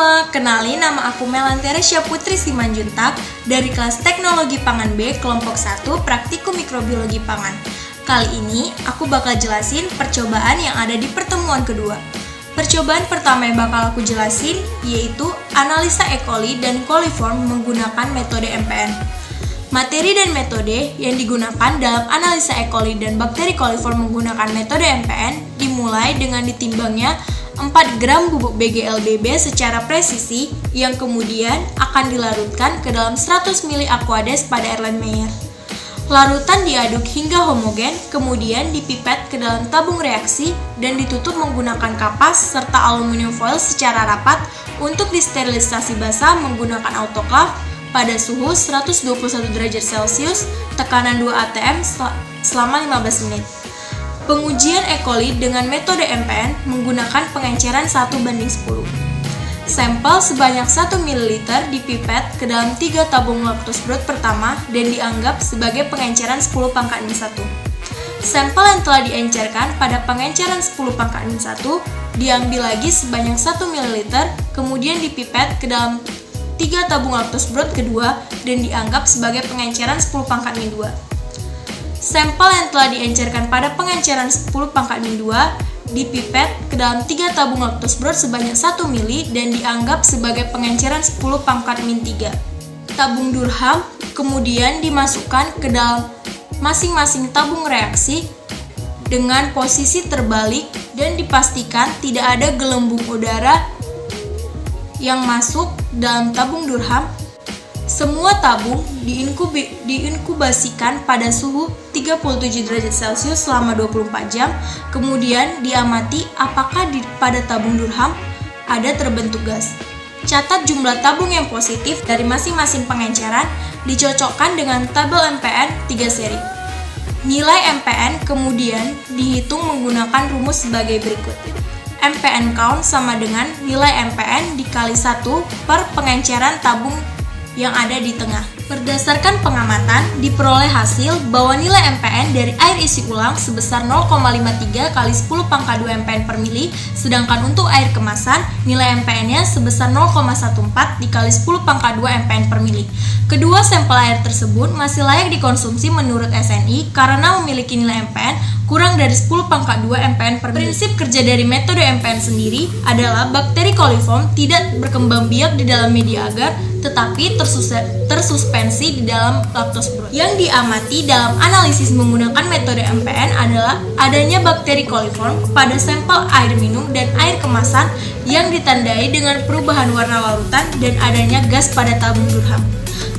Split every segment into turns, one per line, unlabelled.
semua, kenalin nama aku Melanteresya Putri Simanjuntak dari kelas Teknologi Pangan B kelompok 1 Praktikum Mikrobiologi Pangan. Kali ini aku bakal jelasin percobaan yang ada di pertemuan kedua. Percobaan pertama yang bakal aku jelasin yaitu analisa E. coli dan coliform menggunakan metode MPN. Materi dan metode yang digunakan dalam analisa E. coli dan bakteri coliform menggunakan metode MPN dimulai dengan ditimbangnya 4 gram bubuk BGLBB secara presisi yang kemudian akan dilarutkan ke dalam 100 ml Aquades pada Erlenmeyer. Larutan diaduk hingga homogen, kemudian dipipet ke dalam tabung reaksi dan ditutup menggunakan kapas serta aluminium foil secara rapat untuk disterilisasi basah menggunakan autoclave pada suhu 121 derajat Celcius, tekanan 2 atm selama 15 menit. Pengujian E. coli dengan metode MPN menggunakan pengenceran 1:10. Sampel sebanyak 1 ml dipipet ke dalam 3 tabung lactose pertama dan dianggap sebagai pengenceran 10⁻⁻1. Sampel yang telah diencerkan pada pengenceran 10⁻⁻1 diambil lagi sebanyak 1 ml, kemudian dipipet ke dalam 3 tabung lactose kedua dan dianggap sebagai pengenceran 10⁻². Sampel yang telah diencerkan pada pengenceran 10⁻², dipipet ke dalam 3 tabung lactose sebanyak 1 ml dan dianggap sebagai pengenceran 10⁻⁻3. Tabung Durham kemudian dimasukkan ke dalam masing-masing tabung reaksi dengan posisi terbalik dan dipastikan tidak ada gelembung udara yang masuk dalam tabung Durham. Semua tabung diinkubasikan pada suhu 37 derajat Celcius selama 24 jam, kemudian diamati apakah pada tabung Durham ada terbentuk gas. Catat jumlah tabung yang positif dari masing-masing pengenceran, dicocokkan dengan tabel MPN 3 seri. Nilai MPN kemudian dihitung menggunakan rumus sebagai berikut. MPN count sama dengan nilai MPN dikali 1 per pengenceran tabung yang ada di tengah. Berdasarkan pengamatan, diperoleh hasil bahwa nilai MPN dari air isi ulang sebesar 0,53 kali 10⁻² MPN per mili, sedangkan untuk air kemasan, nilai MPN-nya sebesar 0,14 dikali 10⁻² MPN per mili. Kedua sampel air tersebut masih layak dikonsumsi menurut SNI karena memiliki nilai MPN kurang dari 10⁻² MPN per mili. Prinsip kerja dari metode MPN sendiri adalah bakteri coliform tidak berkembang biak di dalam media agar, tetapi tersuspensi di dalam lactose. Yang diamati dalam analisis menggunakan metode MPN adalah adanya bakteri coliform pada sampel air minum dan air kemasan yang ditandai dengan perubahan warna larutan dan adanya gas pada tabung Durham.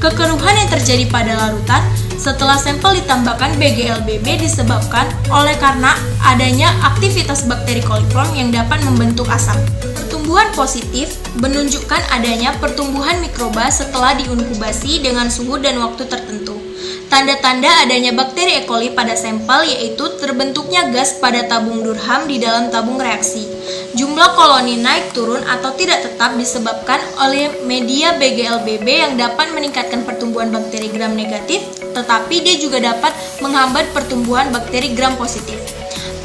Kekeruhan yang terjadi pada larutan setelah sampel ditambahkan BGLBB disebabkan oleh karena adanya aktivitas bakteri coliform yang dapat membentuk asam. Pertumbuhan positif menunjukkan adanya pertumbuhan mikroba setelah diinkubasi dengan suhu dan waktu tertentu. Tanda-tanda adanya bakteri E. coli pada sampel yaitu terbentuknya gas pada tabung Durham di dalam tabung reaksi. Jumlah koloni naik turun atau tidak tetap disebabkan oleh media BGLBB yang dapat meningkatkan pertumbuhan bakteri gram negatif, tetapi dia juga dapat menghambat pertumbuhan bakteri gram positif.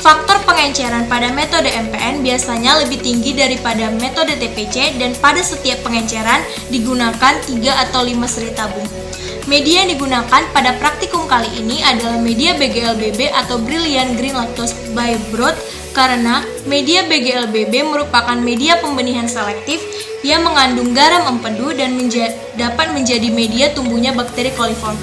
Faktor pengenceran pada metode MPN biasanya lebih tinggi daripada metode TPC dan pada setiap pengenceran digunakan 3 atau 5 seri tabung. Media yang digunakan pada praktikum kali ini adalah media BGLBB atau Brilliant Green Lactose by Broad karena media BGLBB merupakan media pembenihan selektif yang mengandung garam empedu dan dapat menjadi media tumbuhnya bakteri coliform.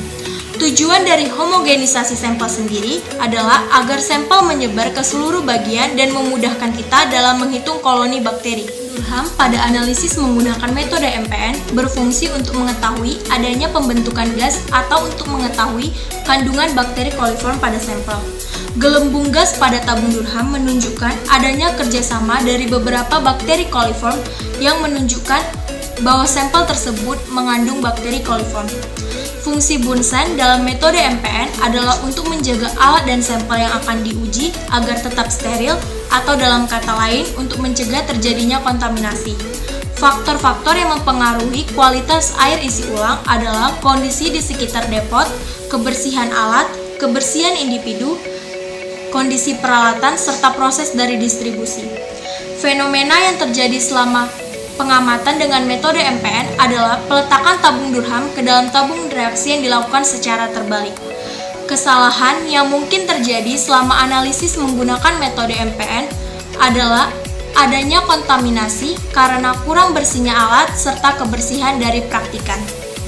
Tujuan dari homogenisasi sampel sendiri adalah agar sampel menyebar ke seluruh bagian dan memudahkan kita dalam menghitung koloni bakteri. Durham pada analisis menggunakan metode MPN berfungsi untuk mengetahui adanya pembentukan gas atau untuk mengetahui kandungan bakteri coliform pada sampel. Gelembung gas pada tabung Durham menunjukkan adanya kerjasama dari beberapa bakteri coliform yang menunjukkan bahwa sampel tersebut mengandung bakteri coliform. Fungsi Bunsen dalam metode MPN adalah untuk menjaga alat dan sampel yang akan diuji agar tetap steril atau dalam kata lain untuk mencegah terjadinya kontaminasi. Faktor-faktor yang mempengaruhi kualitas air isi ulang adalah kondisi di sekitar depot, kebersihan alat, kebersihan individu, kondisi peralatan, serta proses dari distribusi. Fenomena yang terjadi selama pengamatan dengan metode MPN adalah peletakan tabung Durham ke dalam tabung reaksi yang dilakukan secara terbalik. Kesalahan yang mungkin terjadi selama analisis menggunakan metode MPN adalah adanya kontaminasi karena kurang bersihnya alat serta kebersihan dari praktikan.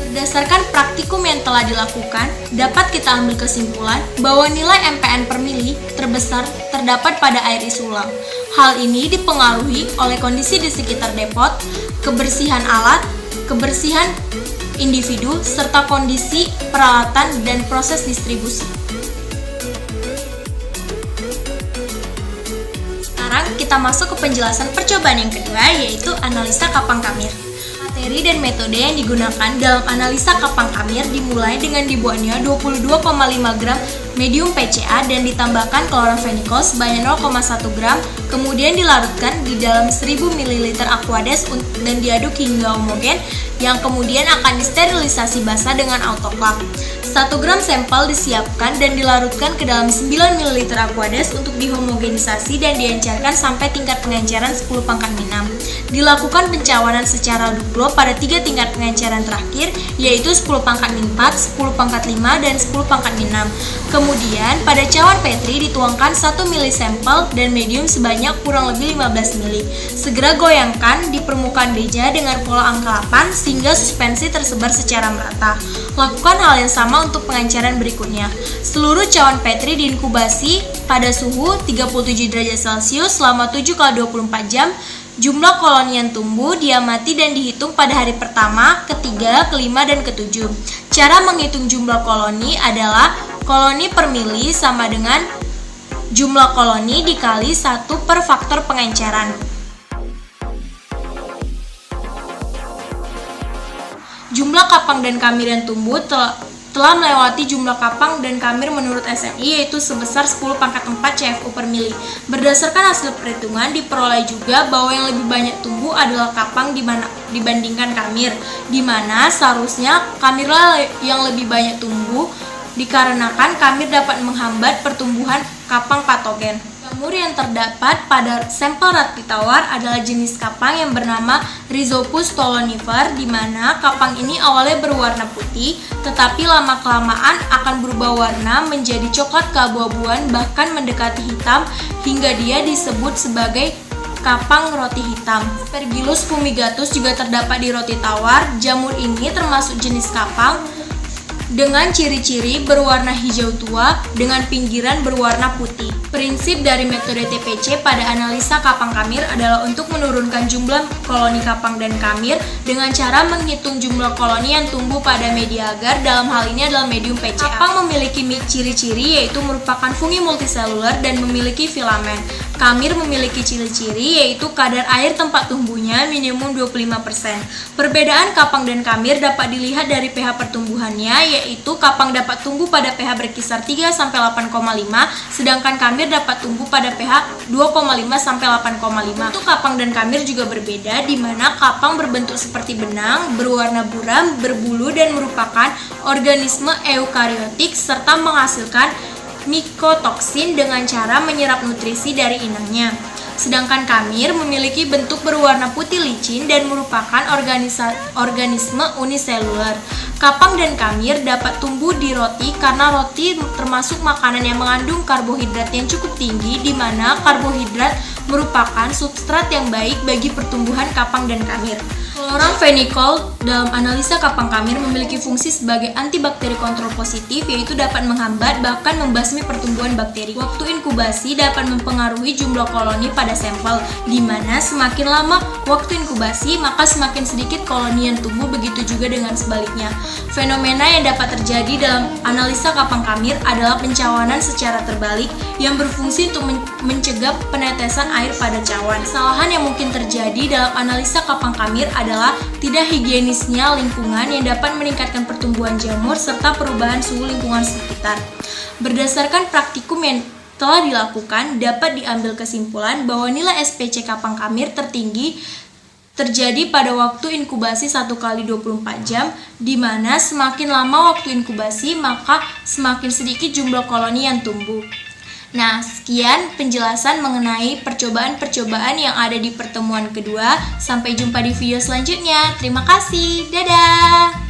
Berdasarkan praktikum yang telah dilakukan, dapat kita ambil kesimpulan bahwa nilai MPN per mili terbesar terdapat pada air isi ulang. Hal ini dipengaruhi oleh kondisi di sekitar depot, kebersihan alat, kebersihan individu, serta kondisi peralatan dan proses distribusi. Sekarang kita masuk ke penjelasan percobaan yang kedua, yaitu analisa kapang kamir. Materi dan metode yang digunakan dalam analisa kapang kamir dimulai dengan dibuatnya 22,5 gram medium PCA dan ditambahkan klorofenikol sebanyak 0,1 gram, kemudian dilarutkan di dalam 1000 ml Aquades dan diaduk hingga homogen, yang kemudian akan disterilisasi basah dengan autoclave. 1 gram sampel disiapkan dan dilarutkan ke dalam 9 ml Aquades untuk dihomogenisasi dan diencerkan sampai tingkat pengenceran 10 pangkat min 6. Dilakukan pencawanan secara duplo pada 3 tingkat pengenceran terakhir, yaitu 10 pangkat min 4, 10 pangkat 5, dan 10 pangkat min 6. Kemudian pada cawan Petri dituangkan 1 ml sampel dan medium sebanyak kurang lebih 15 ml. Segera goyangkan di permukaan beja dengan pola angka 8 sehingga suspensi tersebar secara merata. Lakukan hal yang sama untuk pengenceran berikutnya. Seluruh cawan Petri diinkubasi pada suhu 37 derajat Celcius selama 7x24 jam. Jumlah koloni yang tumbuh diamati dan dihitung pada hari pertama, ketiga, kelima, dan ketujuh. Cara menghitung jumlah koloni adalah koloni per mili sama dengan jumlah koloni dikali 1 per faktor pengenceran. Jumlah kapang dan kamir yang tumbuh telah melewati jumlah kapang dan kamir menurut SNI, yaitu sebesar 10 pangkat 4 CFU per mili. Berdasarkan hasil perhitungan diperoleh juga bahwa yang lebih banyak tumbuh adalah kapang dibandingkan kamir, di mana seharusnya kamirlah yang lebih banyak tumbuh dikarenakan kamir dapat menghambat pertumbuhan kapang patogen. Jamur yang terdapat pada sampel rati tawar adalah jenis kapang yang bernama Rhizopus stolonifer, di mana kapang ini awalnya berwarna putih, tetapi lama-kelamaan akan berubah warna menjadi coklat keabu-abuan bahkan mendekati hitam hingga dia disebut sebagai kapang roti hitam. Aspergillus fumigatus juga terdapat di roti tawar. Jamur ini termasuk jenis kapang dengan ciri-ciri berwarna hijau tua dengan pinggiran berwarna putih. Prinsip dari metode TPC pada analisa kapang kamir adalah untuk menurunkan jumlah koloni kapang dan kamir dengan cara menghitung jumlah koloni yang tumbuh pada media agar, dalam hal ini adalah medium PCA. Kapang memiliki ciri-ciri yaitu merupakan fungi multiseluler dan memiliki filamen. Kamir memiliki ciri-ciri yaitu kadar air tempat tumbuhnya minimum 25%. Perbedaan kapang dan kamir dapat dilihat dari pH pertumbuhannya, yaitu kapang dapat tumbuh pada pH berkisar 3 sampai 8,5, sedangkan kamir dapat tumbuh pada pH 2,5 sampai 8,5. Untuk kapang dan kamir juga berbeda, di mana kapang berbentuk seperti benang, berwarna buram, berbulu dan merupakan organisme eukariotik serta menghasilkan mikotoksin dengan cara menyerap nutrisi dari inangnya. Sedangkan kamir memiliki bentuk berwarna putih licin dan merupakan organisme uniseluler. Kapang dan kamir dapat tumbuh di roti karena roti termasuk makanan yang mengandung karbohidrat yang cukup tinggi, di mana karbohidrat merupakan substrat yang baik bagi pertumbuhan kapang dan kamir. Chloramphenicol dalam analisa kapang kamir memiliki fungsi sebagai antibakteri kontrol positif, yaitu dapat menghambat bahkan membasmi pertumbuhan bakteri. Waktu inkubasi dapat mempengaruhi jumlah koloni pada sampel, di mana semakin lama waktu inkubasi maka semakin sedikit koloni yang tumbuh, begitu juga dengan sebaliknya. Fenomena yang dapat terjadi dalam analisa kapang kamir adalah pencawanan secara terbalik yang berfungsi untuk mencegah penetesan air pada cawan. Kesalahan yang mungkin terjadi dalam analisa kapang kamir adalah tidak higienisnya lingkungan yang dapat meningkatkan pertumbuhan jamur serta perubahan suhu lingkungan sekitar. Berdasarkan praktikum yang telah dilakukan, dapat diambil kesimpulan bahwa nilai SPC kapang kamir tertinggi terjadi pada waktu inkubasi 1x24 jam, di mana semakin lama waktu inkubasi maka semakin sedikit jumlah koloni yang tumbuh. Nah, sekian penjelasan mengenai percobaan-percobaan yang ada di pertemuan kedua. Sampai jumpa di video selanjutnya. Terima kasih. Dadah!